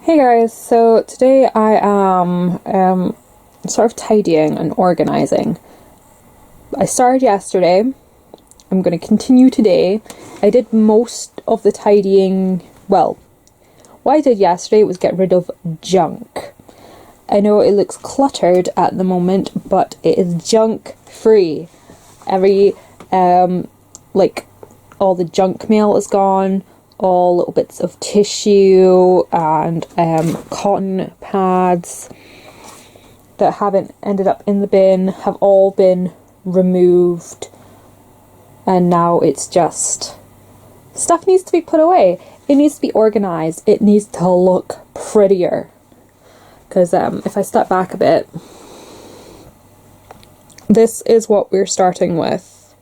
Hey guys, so today I am sort of tidying and organising. I started yesterday, I'm going to continue today. I did most of the tidying, well, what I did yesterday was get rid of junk. I know it looks cluttered at the moment, but it is junk free. Every, like, all the junk mail is gone. All little bits of tissue and cotton pads that haven't ended up in the bin have all been removed, and now it's just stuff needs to be put away. It needs to be organized. It needs to look prettier, because if I step back a bit, this is what we're starting with.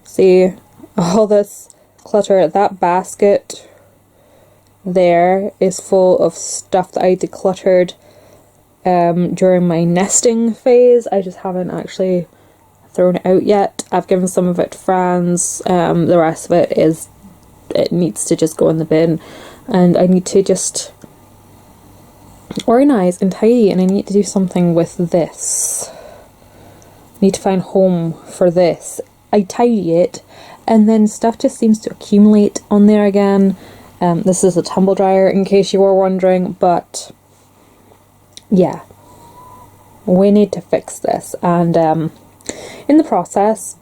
See all this clutter. That basket there is full of stuff that I decluttered during my nesting phase. I just haven't actually thrown it out yet. I've given some of it to friends. The rest of it needs to just go in the bin, and I need to just organize and tidy, and I need to do something with this. I need to find a home for this. I tidy it, and then stuff just seems to accumulate on there again. This is a tumble dryer, in case you were wondering, but yeah, we need to fix this, and in the process,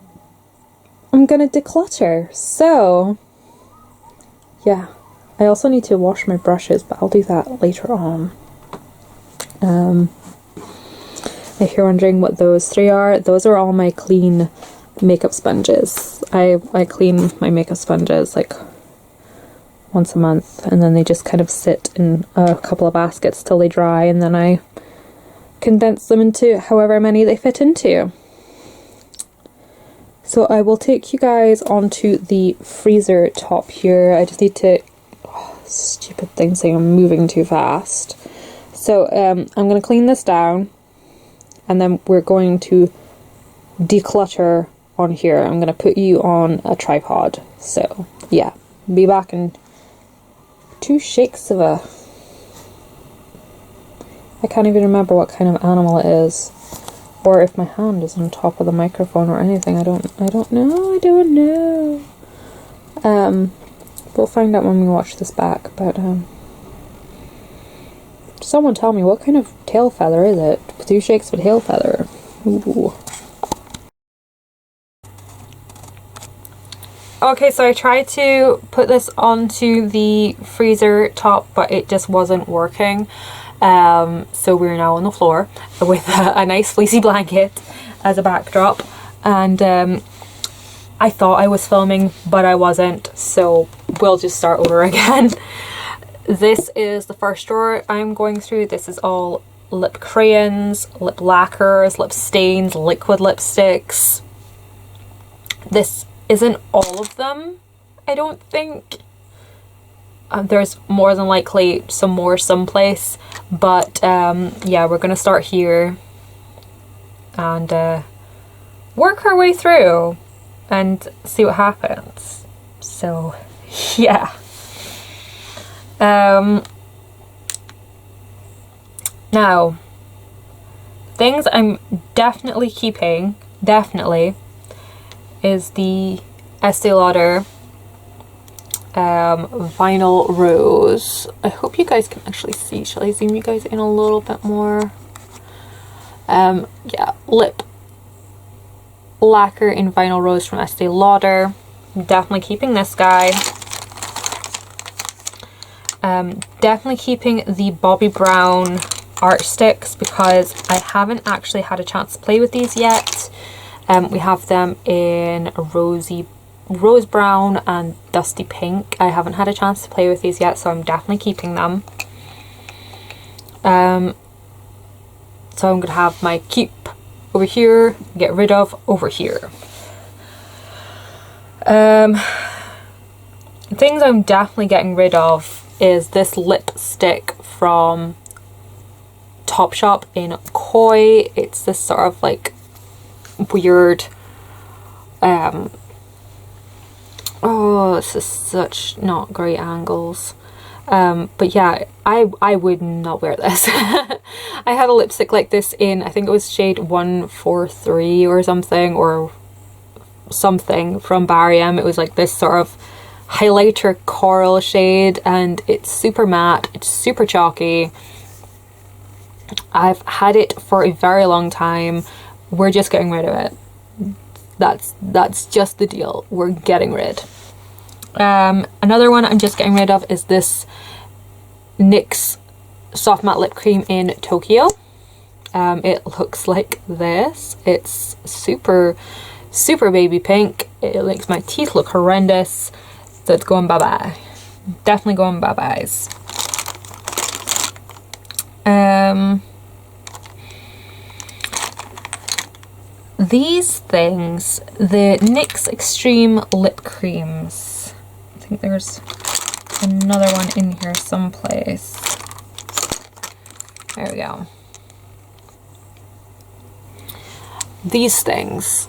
I'm gonna declutter. So yeah, I also need to wash my brushes, but I'll do that later on. If you're wondering what those three are, those are all my clean makeup sponges. I clean my makeup sponges like once a month, and then they just kind of sit in a couple of baskets till they dry, and then I condense them into however many they fit into. So I will take you guys onto the freezer top here. I just need to, stupid thing saying I'm moving too fast. So I'm going to clean this down, and then we're going to declutter on here. I'm going to put you on a tripod. So yeah, be back in 2 shakes of a... I can't even remember what kind of animal it is, or if my hand is on top of the microphone or anything. I don't know. We'll find out when we watch this back, but someone tell me, what kind of tail feather is it? 2 shakes of a tail feather. Ooh. Okay, so I tried to put this onto the freezer top, but it just wasn't working. So we're now on the floor with a nice fleecy blanket as a backdrop, and I thought I was filming, but I wasn't, so we'll just start over again. This is the first drawer I'm going through. This is all lip crayons, lip lacquers, lip stains, liquid lipsticks. This isn't all of them, I don't think. There's more than likely some more someplace, but yeah, we're gonna start here and work our way through and see what happens. So yeah. Now, things I'm definitely keeping, is the Estee Lauder vinyl rose. I hope you guys can actually see. Shall I zoom you guys in a little bit more? Yeah, lip lacquer in vinyl rose from Estee Lauder. Definitely keeping this guy. Definitely keeping the Bobbi Brown art sticks, because I haven't actually had a chance to play with these yet. We have them in a rose brown and dusty pink. I haven't had a chance to play with these yet, so I'm definitely keeping them. So I'm gonna have my keep over here, get rid of over here. Things I'm definitely getting rid of is this lipstick from Topshop in Koi. It's this sort of like weird oh, this is such not great angles. But yeah, I would not wear this. I had a lipstick like this in, I think it was shade 143 or something from Barium. It was like this sort of highlighter coral shade, and it's super matte, it's super chalky. I've had it for a very long time. We're just getting rid of it. That's just the deal. We're getting rid. Another one I'm just getting rid of is this NYX Soft Matte Lip Cream in Tokyo. It looks like this. It's super baby pink. It makes my teeth look horrendous. So it's going bye-bye. Definitely going bye-byes. These things, the NYX Extreme Lip Creams. I think there's another one in here someplace. There we go. These things.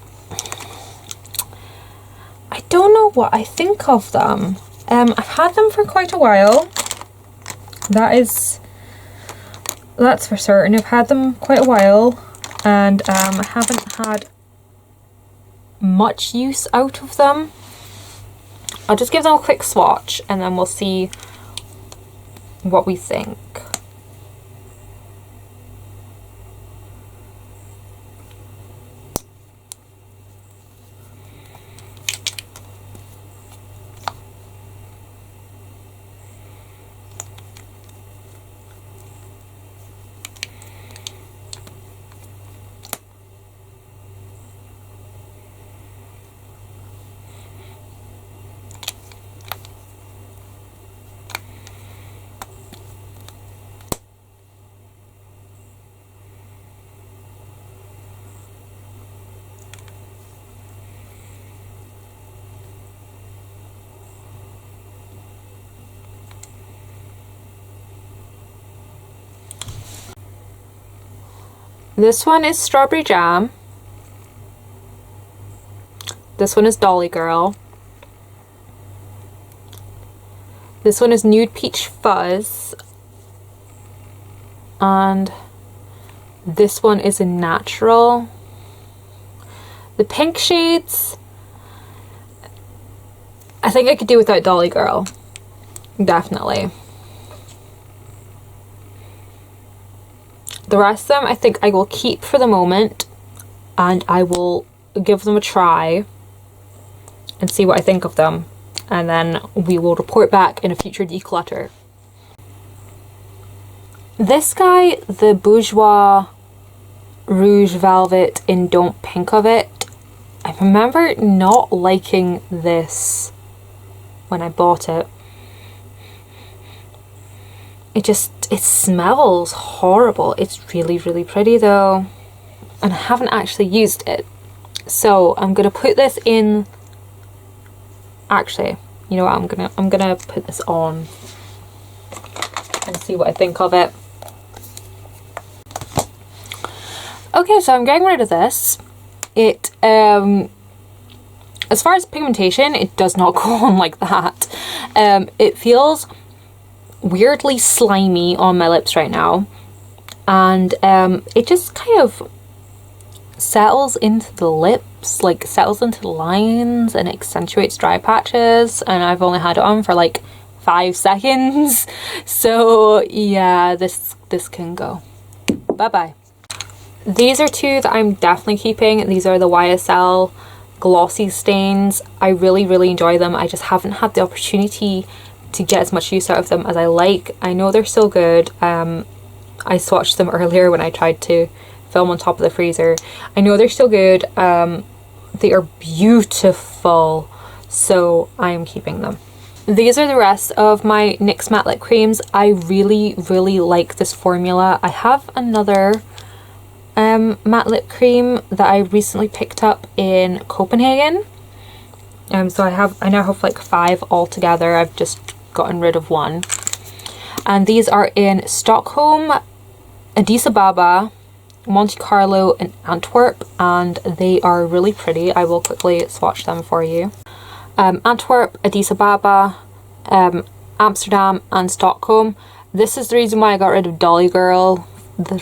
I don't know what I think of them. I've had them for quite a while. That's for certain. I've had them quite a while, and I haven't had much use out of them. I'll just give them a quick swatch and then we'll see what we think. This one is Strawberry Jam. This one is Dolly Girl. This one is Nude Peach Fuzz. And this one is a Natural. The pink shades, I think I could do without Dolly Girl. Definitely. The rest of them I think I will keep for the moment, and I will give them a try and see what I think of them, and then we will report back in a future declutter. This guy, the Bourjois Rouge Velvet in Don't Pink of It, I remember not liking this when I bought it. It smells horrible. It's really pretty though, and I haven't actually used it, so I'm gonna put this in. Actually, you know what, I'm gonna put this on and see what I think of it. Okay, so I'm getting rid of this. It as far as pigmentation, it does not go on like that. It feels weirdly slimy on my lips right now, and it just kind of settles into the lips, like settles into the lines and accentuates dry patches, and I've only had it on for like 5 seconds, so yeah, this can go bye bye. These are two that I'm definitely keeping. These are the YSL glossy stains. I really enjoy them. I just haven't had the opportunity to get as much use out of them as I like. I know they're still good. I swatched them earlier when I tried to film on top of the freezer. I know they're still good. They are beautiful, so I am keeping them. These are the rest of my NYX matte lip creams. I really like this formula. I have another matte lip cream that I recently picked up in Copenhagen. So I now have like 5 altogether. I've just gotten rid of one, and these are in Stockholm, Addis Ababa, Monte Carlo, and Antwerp, and they are really pretty. I will quickly swatch them for you. Antwerp, Addis Ababa, Amsterdam and Stockholm. This is the reason why I got rid of Dolly Girl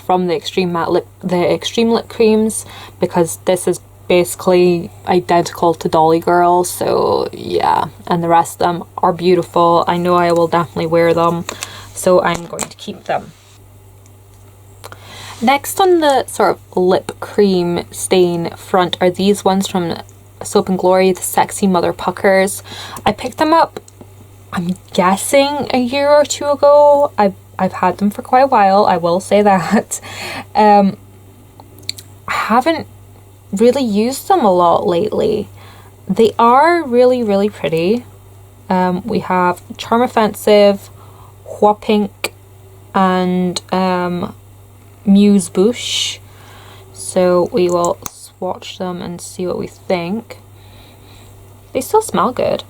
from the Extreme Lip Creams, because this is basically identical to Dolly Girl. So yeah, and the rest of them are beautiful. I know I will definitely wear them, so I'm going to keep them. Next on the sort of lip cream stain front are these ones from Soap and Glory, the Sexy Mother Puckers. I picked them up, I'm guessing, a year or two ago. I've had them for quite a while, I will say that. I haven't really used them a lot lately. They are really, really pretty. We have Charm Offensive, Hua Pink, and Muse Bush. So we will swatch them and see what we think. They still smell good.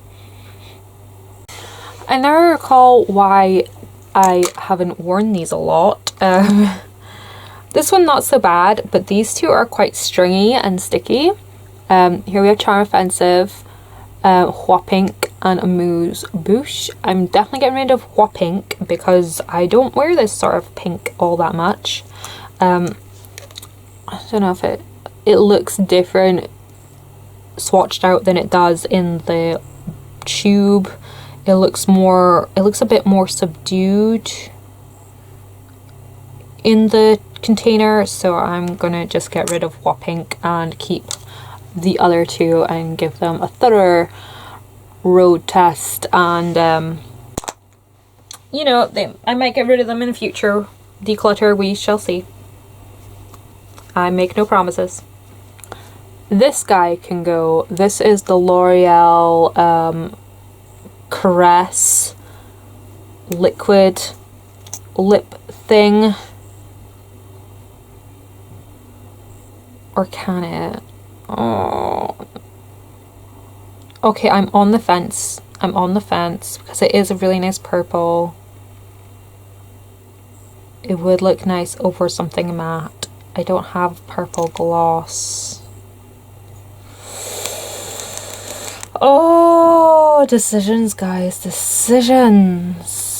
I never recall why I haven't worn these a lot. This one not so bad, but these two are quite stringy and sticky. Here we have Charm Offensive, Hua Pink, and a Mousse Bouche. I'm definitely getting rid of Hua Pink because I don't wear this sort of pink all that much. I don't know if it looks different swatched out than it does in the tube. It looks a bit more subdued in the container, so I'm gonna just get rid of Hua Pink and keep the other two and give them a thorough road test, and you know, I might get rid of them in the future. Declutter, we shall see. I make no promises. This guy can go. This is the L'Oreal Caress liquid lip thing. Or can it? Oh. Okay, I'm on the fence. I'm on the fence because it is a really nice purple. It would look nice over something matte. I don't have purple gloss. Oh, decisions, guys, decisions.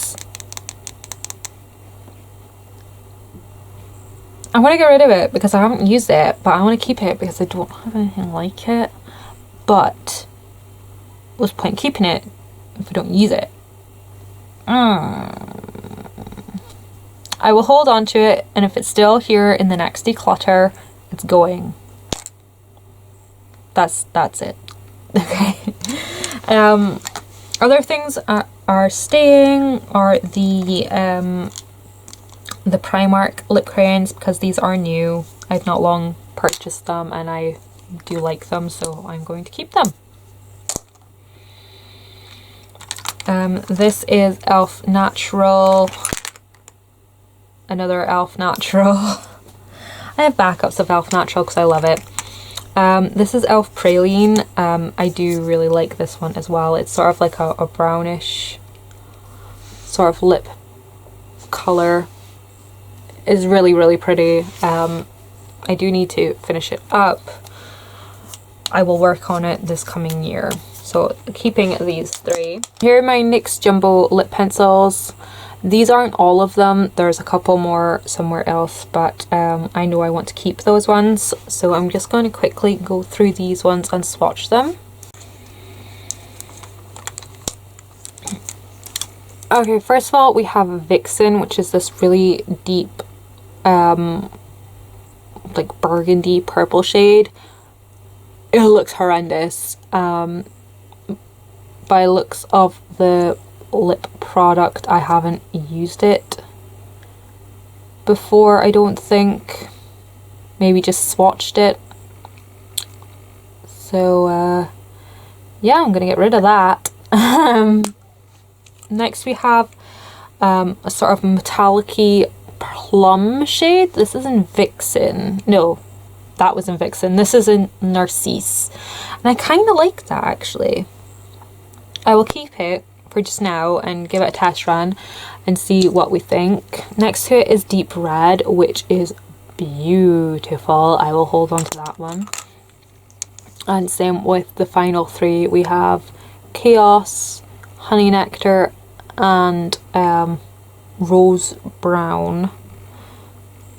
I want to get rid of it because I haven't used it, but I want to keep it because I don't have anything like it. But what's the point in keeping it if we don't use it? I will hold on to it, and if it's still here in the next declutter, it's going. That's it. Okay. Other things are staying are the Primark lip crayons, because these are new. I've not long purchased them and I do like them, so I'm going to keep them. This is e.l.f. Natural. Another e.l.f. Natural. I have backups of e.l.f. Natural because I love it. This is e.l.f. Praline. I do really like this one as well. It's sort of like a brownish sort of lip color. Is really, really pretty. I do need to finish it up. I will work on it this coming year. So keeping these three. Here are my NYX Jumbo lip pencils. These aren't all of them. There's a couple more somewhere else, but I know I want to keep those ones. So I'm just going to quickly go through these ones and swatch them. Okay, first of all, we have Vixen, which is this really deep like burgundy purple shade. It looks horrendous. By looks of the lip product, I haven't used it before, I don't think. Maybe just swatched it. So yeah, I'm gonna get rid of that. Next we have a sort of metallic-y plum shade. This is in Vixen. No, that was in Vixen. This is in Narcisse. And I kind of like that, actually. I will keep it for just now and give it a test run and see what we think. Next to it is Deep Red, which is beautiful. I will hold on to that one. And same with the final three. We have Chaos, Honey Nectar, and Rose Brown.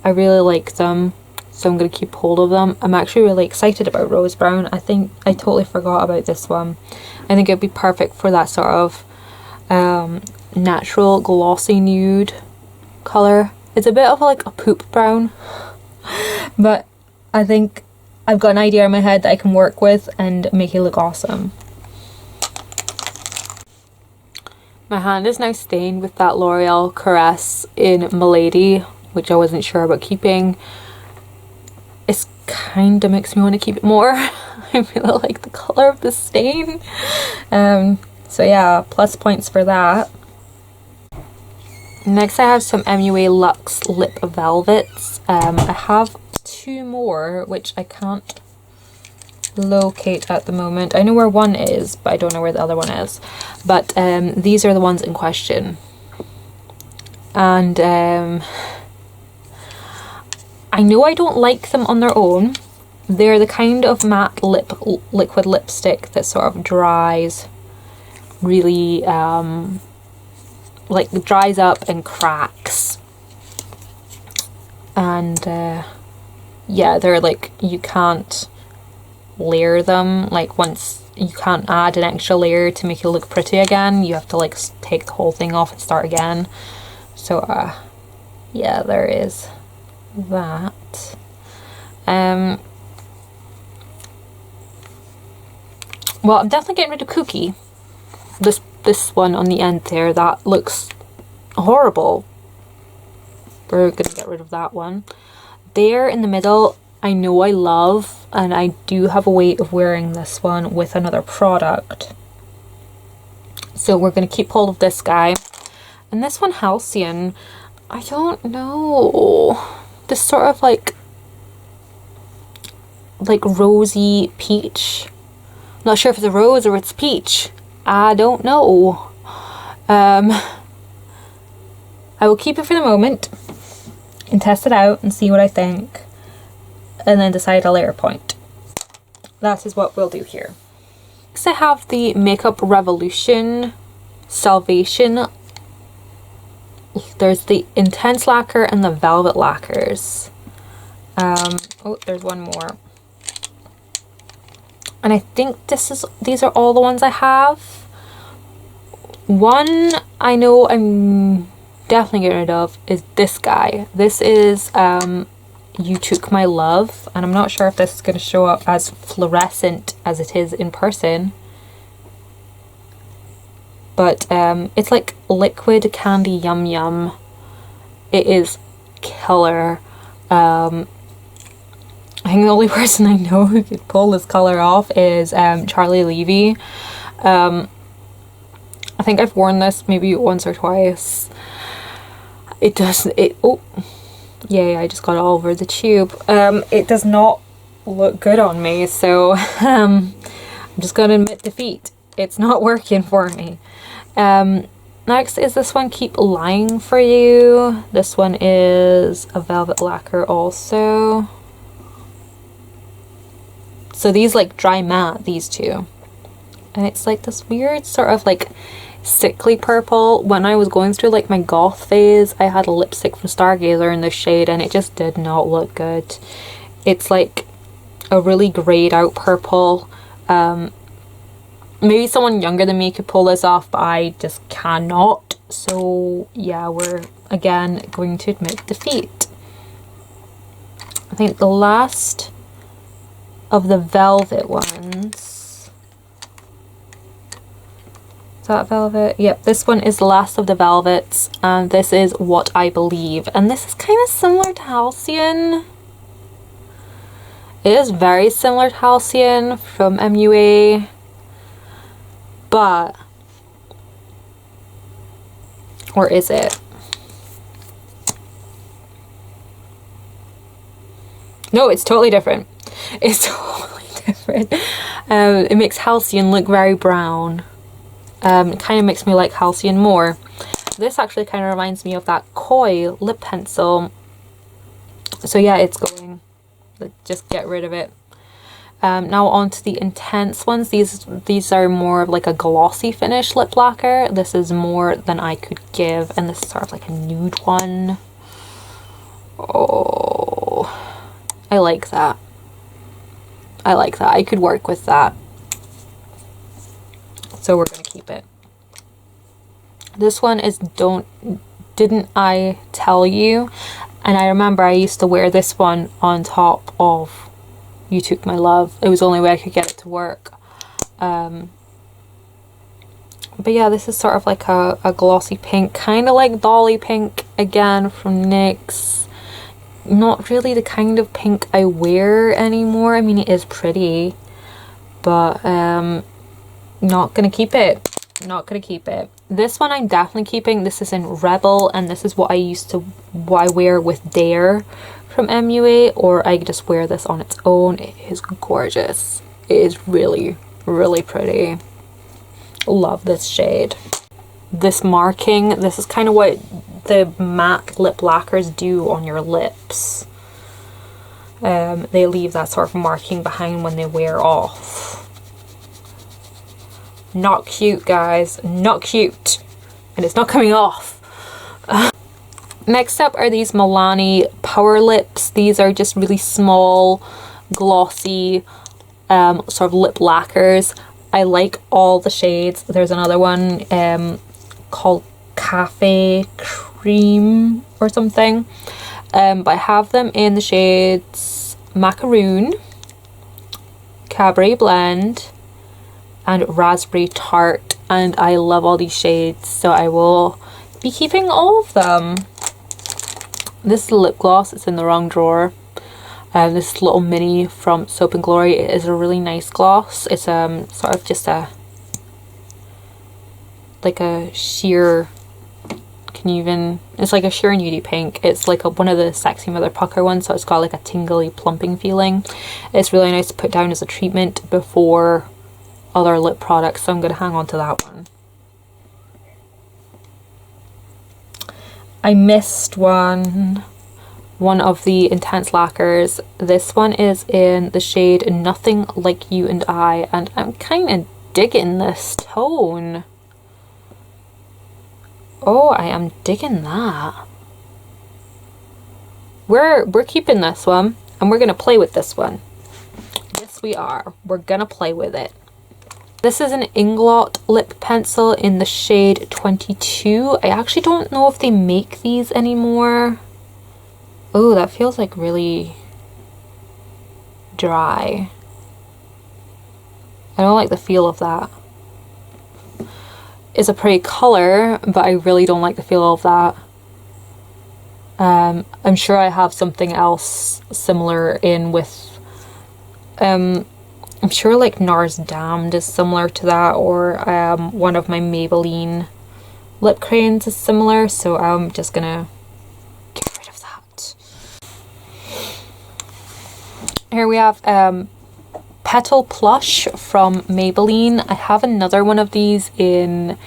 I really like them, so I'm going to keep hold of them. I'm actually really excited about Rose Brown. I think I totally forgot about this one. I think it'd be perfect for that sort of natural glossy nude colour. It's a bit of like a poop brown, but I think I've got an idea in my head that I can work with and make it look awesome. My hand is now stained with that L'Oreal Caress in Milady, which I wasn't sure about keeping. It's kind of makes me want to keep it more. I really like the colour of the stain. So yeah, plus points for that. Next I have some MUA Luxe Lip Velvets. I have two more, which I can't locate at the moment. I know where one is, but I don't know where the other one is. But these are the ones in question. And I know I don't like them on their own. They're the kind of matte liquid lipstick that sort of dries really, like dries up and cracks. And yeah, they're like, you can't layer them. Like once you can't add an extra layer to make it look pretty again, you have to like take the whole thing off and start again. So yeah, there is that. Well, I'm definitely getting rid of Cookie. This one on the end there, that looks horrible. We're gonna get rid of that one. There in the middle, I know I love, and I do have a way of wearing this one with another product. So we're gonna keep hold of this guy. And this one, Halcyon, I don't know. This sort of like rosy peach. Not sure if it's a rose or it's peach. I don't know. I will keep it for the moment and test it out and see what I think, and then decide a later point. That is what we'll do here. Next I have the Makeup Revolution Salvation. There's the Intense Lacquer and the Velvet Lacquers. Oh, there's one more. And I think these are all the ones I have. One I know I'm definitely getting rid of is this guy. This is You Took My Love, and I'm not sure if this is going to show up as fluorescent as it is in person. But it's like liquid candy yum yum. It is killer. I think the only person I know who could pull this colour off is Charlie Levy. I think I've worn this maybe once or twice. Oh, yay, I just got it all over the tube. It does not look good on me, so I'm just gonna admit defeat. It's not working for me. Next is this one, Keep Lying For You. This one is a velvet lacquer also. So these like dry matte, these two. And it's like this weird sort of like sickly purple. When I was going through like my goth phase, I had a lipstick from Stargazer in this shade and it just did not look good. It's like a really grayed out purple. Maybe someone younger than me could pull this off, but I just cannot. So yeah, we're again going to admit defeat. I think the last of the velvet ones. Is that velvet? Yep, this one is the last of the velvets, and this is What I Believe. And this is kind of similar to Halcyon. It is very similar to Halcyon from MUA. But, or is it? No, it's totally different. It's totally different. It makes Halcyon look very brown. It kind of makes me like Halcyon more. This actually kind of reminds me of that Koi lip pencil. So yeah, it's going. Just get rid of it. Now on to the intense ones. These are more of like a glossy finish lip lacquer. This is more than I could give, and this is sort of like a nude one. Oh, I like that. I like that. I could work with that. So we're gonna keep it. This one is Didn't I Tell You? And I remember I used to wear this one on top of You Took My Love. It was the only way I could get it to work. But yeah, this is sort of like a glossy pink, kind of like Dolly Pink again from NYX. Not really the kind of pink I wear anymore. I mean, it is pretty, but not gonna keep it. Not gonna keep it. This one I'm definitely keeping. This is in Rebel, and this is what I wear with Dare from MUA, or I just wear this on its own. It is gorgeous. It is really, really pretty. Love this shade. This marking, this is kind of what the matte lip lacquers do on your lips. They leave that sort of marking behind when they wear off. Not cute, guys. Not cute. And it's not coming off. Next up are these Milani Power Lips. These are just really small, glossy, sort of lip lacquers. I like all the shades. There's another one called Cafe Cream or something. But I have them in the shades Macaroon, Cabaret Blend, and Raspberry Tart, and I love all these shades, so I will be keeping all of them. This is the lip gloss. It's in the wrong drawer. This little mini from Soap and Glory. It is a really nice gloss. It's sort of just like a sheer, it's like a sheer nudie pink. It's like one of the Sexy Mother Pucker ones, so it's got like a tingly plumping feeling. It's really nice to put down as a treatment before other lip products, so I'm going to hang on to that one. I missed one of the intense lacquers. This one is in the shade Nothing Like You and I, and I'm kind of digging this tone. Oh, I am digging that. We're keeping this one, and we're going to play with this one. Yes, we are. We're going to play with it. This is an Inglot lip pencil in the shade 22. I actually don't know if they make these anymore. Oh, that feels like really dry. I don't like the feel of that. It's a pretty color, but I really don't like the feel of that. I'm sure I have something else similar in with I'm sure like NARS Damned is similar to that, or one of my Maybelline lip crayons is similar, so I'm just gonna get rid of that. Here we have Petal Plush from Maybelline. I have another one of these in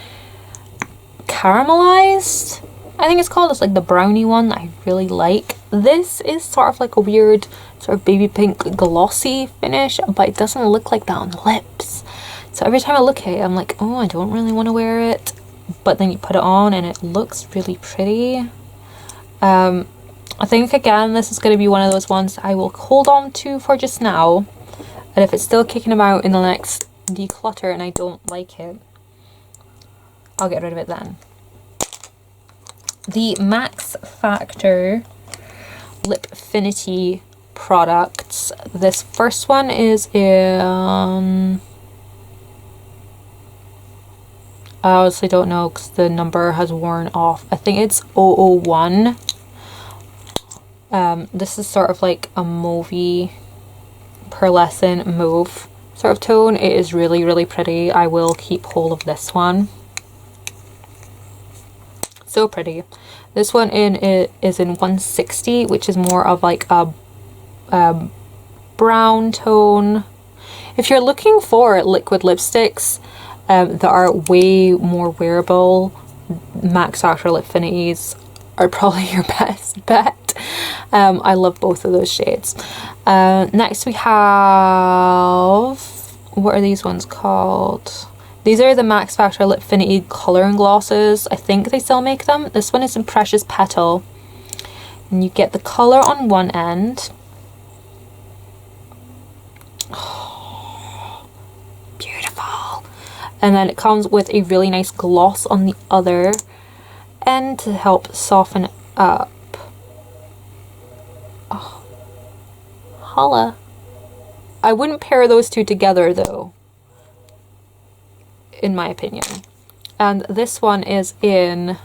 Caramelized, I think it's called. It's like the brownie one that I really like. This is sort of like a weird sort of baby pink glossy finish, but it doesn't look like that on the lips. So every time I look at it, I'm like, oh, I don't really want to wear it. But then you put it on and it looks really pretty. I think, again, this is going to be one of those ones I will hold on to for just now. And if it's still kicking about in the next declutter and I don't like it, I'll get rid of it then. The Max Factor Lipfinity products. This first one is in... I honestly don't know because the number has worn off. I think it's 001. This is sort of like a mauvey, pearlescent mauve sort of tone. It is really, really pretty. I will keep hold of this one. So pretty. This one is in 160, which is more of like a brown tone. If you're looking for liquid lipsticks that are way more wearable, Max Factor Lipfinities are probably your best bet. I love both of those shades. Next we have, what are these ones called? These are the Max Factor Lipfinity colouring glosses. I think they still make them. This one is in Precious Petal. And you get the colour on one end. Oh, beautiful. And then it comes with a really nice gloss on the other end to help soften it up. Oh, holla. I wouldn't pair those two together though, in my opinion. And this one is in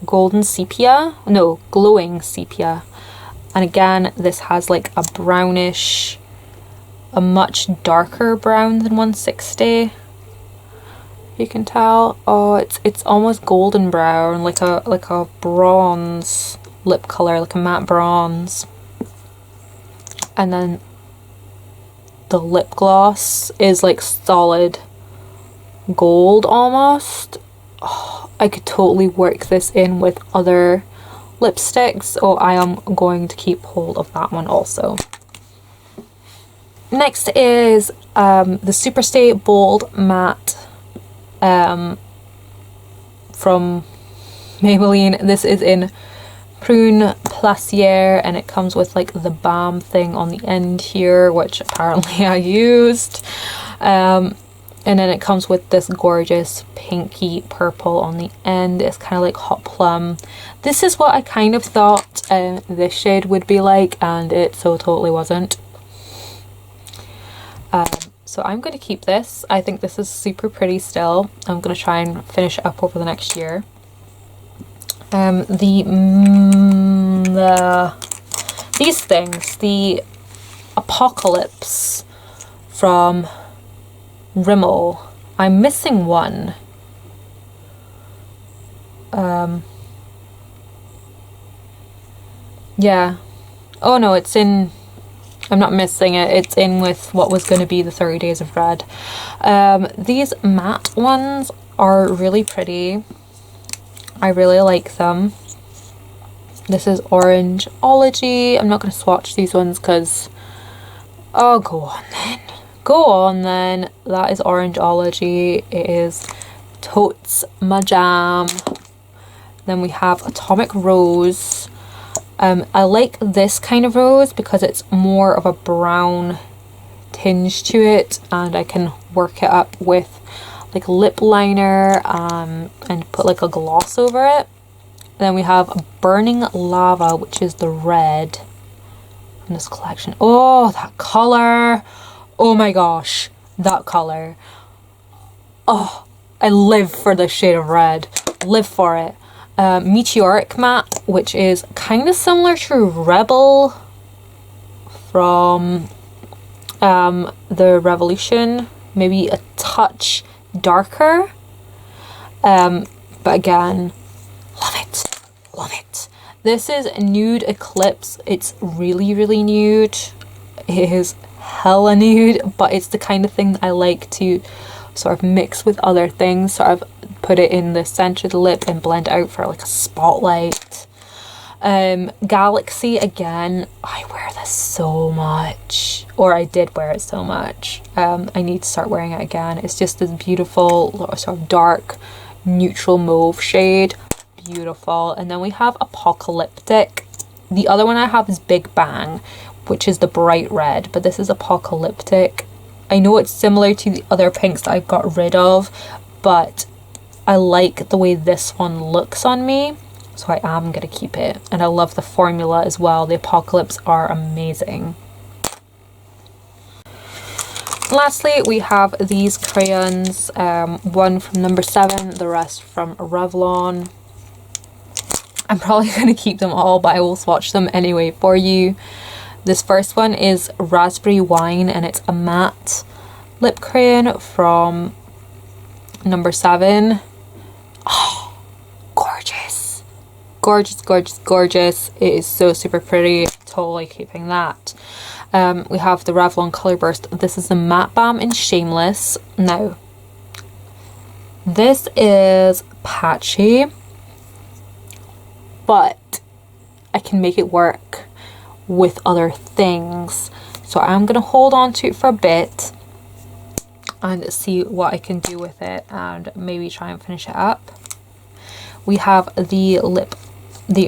Golden Sepia, no, Glowing Sepia. And again, this has like a brownish, a much darker brown than 160. You can tell. Oh, it's almost golden brown, like a bronze lip color, like a matte bronze. And then the lip gloss is like solid gold almost. Oh, I could totally work this in with other lipsticks, so I am going to keep hold of that one also. Next is the Superstay Bold Matte from Maybelline. This is in Prune Placier, and it comes with like the balm thing on the end here, which apparently I used. And then it comes with this gorgeous pinky purple on the end. It's kind of like Hot Plum. This is what I kind of thought this shade would be like, and it so totally wasn't. So I'm going to keep this. I think this is super pretty still. I'm going to try and finish it up over the next year. These things, the Apocalypse from Rimmel. I'm missing one. Yeah. Oh no, it's in... I'm not missing it. It's in with what was going to be the 30 Days of Red. These matte ones are really pretty. I really like them. This is Orangeology. I'm not going to swatch these ones because... Oh, go on then. Go on then. That is Orangeology. It is totes my jam. Then we have Atomic Rose. I like this kind of rose because it's more of a brown tinge to it, and I can work it up with like lip liner and put like a gloss over it. Then we have Burning Lava, which is the red from this collection. Oh, that color. Oh my gosh, that color. Oh, I live for this shade of red. Live for it. Meteoric Matte, which is kind of similar to Rebel from the Revolution, maybe a touch darker, but again, love it, love it. This is Nude Eclipse. It's really, really nude. It is hella nude, but it's the kind of thing that I like to sort of mix with other things, sort of put it in the center of the lip and blend it out for like a spotlight. Galaxy, again, I wear this so much, or I did wear it so much. I need to start wearing it again. It's just this beautiful sort of dark neutral mauve shade. Beautiful. And then we have Apocalyptic. The other one I have is Big Bang, which is the bright red, but this is Apocalyptic. I know it's similar to the other pinks that I got rid of, but I like the way this one looks on me, so I am going to keep it. And I love the formula as well. The Apocalypse are amazing. Lastly, we have these crayons, one from number 7, the rest from Revlon. I'm probably going to keep them all, but I will swatch them anyway for you. This first one is Raspberry Wine, and it's a matte lip crayon from number 7. Oh, gorgeous. Gorgeous, gorgeous, gorgeous. It is so super pretty. Totally keeping that. We have the Revlon Colour Burst. This is the Matte Balm in Shameless. Now, this is patchy, but I can make it work with other things. So I'm gonna hold on to it for a bit and see what I can do with it and maybe try and finish it up. We have the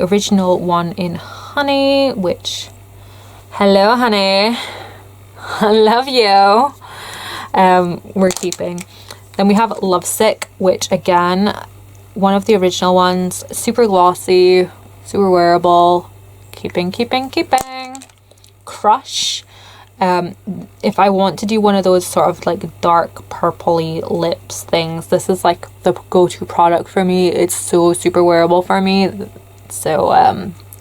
original one in honey, which, hello honey, I love you. We're keeping. Then we have Lovesick, which again, one of the original ones, super glossy, super wearable, keeping. Crush. If I want to do one of those sort of like dark purpley lips things, this is like the go-to product for me. It's so super wearable for me. So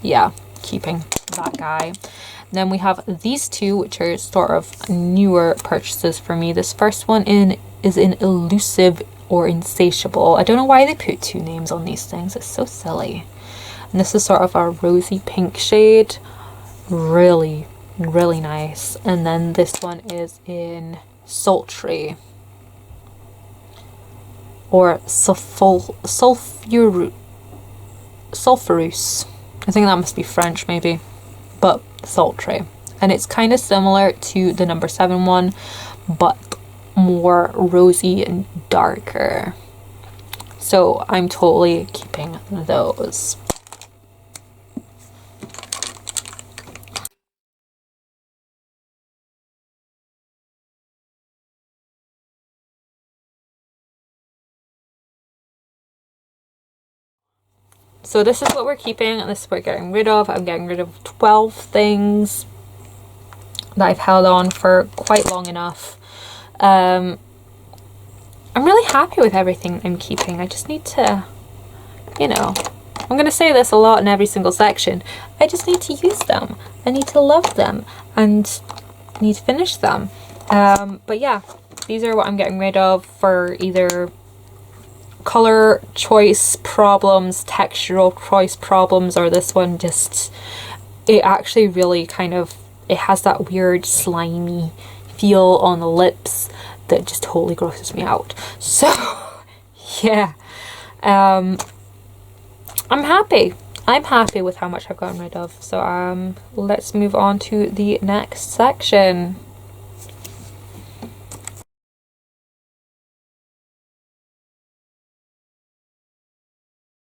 yeah, keeping that guy. Then we have these two, which are sort of newer purchases for me. This first one is in Elusive or Insatiable. I don't know why they put two names on these things. It's so silly. And this is sort of a rosy pink shade. Really nice. And then this one is in Sultry or sulfurous. I think that must be French maybe, but sultry. And it's kind of similar to the number 7 one, but more rosy and darker. So I'm totally keeping those. So this is what we're keeping and this is what we're getting rid of. I'm getting rid of 12 things that I've held on for quite long enough. I'm really happy with everything I'm keeping. I just need to, you know, I'm going to say this a lot in every single section. I just need to use them. I need to love them and need to finish them. But yeah, these are what I'm getting rid of for either color choice problems, textural choice problems, or this one just, it actually really kind of, it has that weird slimy feel on the lips that just totally grosses me out. So yeah, I'm happy with how much I've gotten rid of. So let's move on to the next section.